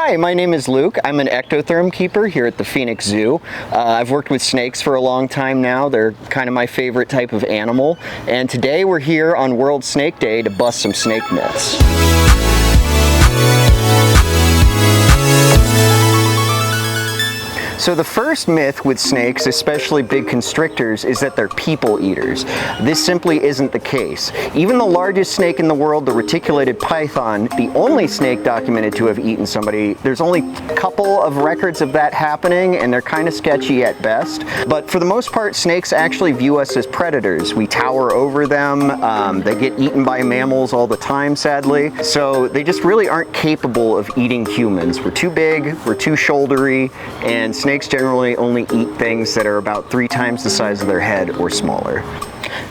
Hi, my name is Luke. I'm an ectotherm keeper here at the Phoenix Zoo. I've worked with snakes for a long time now. They're kind of my favorite type of animal. And today we're here on World Snake Day to bust some snake myths. So the first myth with snakes, especially big constrictors, is that they're people eaters. This simply isn't the case. Even the largest snake in the world, the reticulated python, the only snake documented to have eaten somebody, there's only a couple of records of that happening, and they're kind of sketchy at best. But for the most part, snakes actually view us as predators. We tower over them. They get eaten by mammals all the time, sadly. So they just really aren't capable of eating humans. We're too big, we're too shouldery, and snakes generally only eat things that are about 3 times the size of their head or smaller.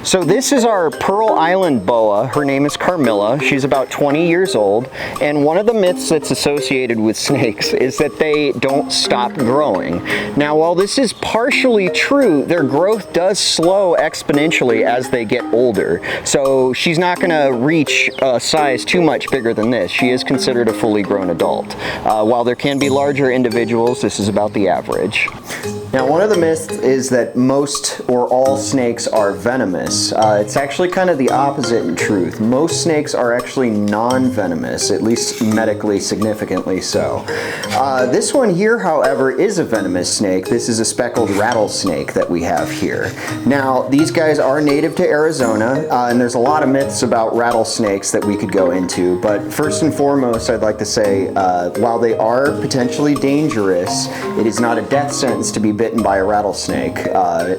So this is our Pearl Island boa. Her name is Carmilla. She's about 20 years old. And one of the myths that's associated with snakes is that they don't stop growing. Now, while this is partially true, their growth does slow exponentially as they get older. So she's not going to reach a size too much bigger than this. She is considered a fully grown adult. While there can be larger individuals, this is about the average. Now, one of the myths is that most or all snakes are venomous. It's actually kind of the opposite in truth. Most snakes are actually non-venomous, at least medically significantly so. This one here, however, is a venomous snake. This is a speckled rattlesnake that we have here. Now, these guys are native to Arizona, and there's a lot of myths about rattlesnakes that we could go into, but first and foremost, I'd like to say, while they are potentially dangerous, it is not a death sentence to be bitten by a rattlesnake.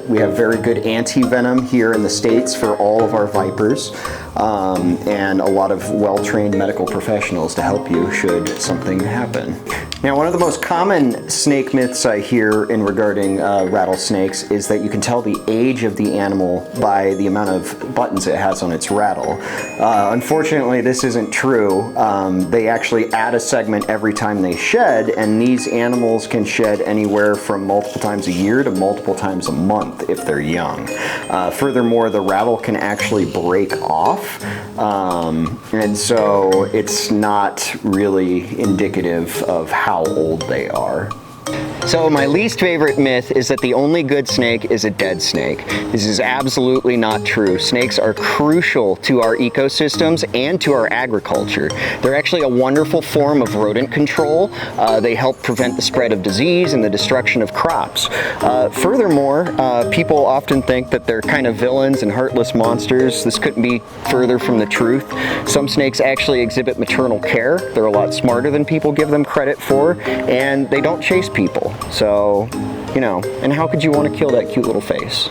We have very good anti-venom here in the States for all of our vipers, and a lot of well-trained medical professionals to help you should something happen. Now, one of the most common snake myths I hear in regarding rattlesnakes is that you can tell the age of the animal by the amount of buttons it has on its rattle. Unfortunately, this isn't true. They actually add a segment every time they shed, and these animals can shed anywhere from multiple times a year to multiple times a month if they're young. Furthermore, the rattle can actually break off, and so it's not really indicative of how old they are. So my least favorite myth is that the only good snake is a dead snake. This is absolutely not true. Snakes are crucial to our ecosystems and to our agriculture. They're actually a wonderful form of rodent control. They help prevent the spread of disease and the destruction of crops. Furthermore, people often think that they're kind of villains and heartless monsters. This couldn't be further from the truth. Some snakes actually exhibit maternal care. They're a lot smarter than people give them credit for, and they don't chase people. So, you know, and how could you want to kill that cute little face?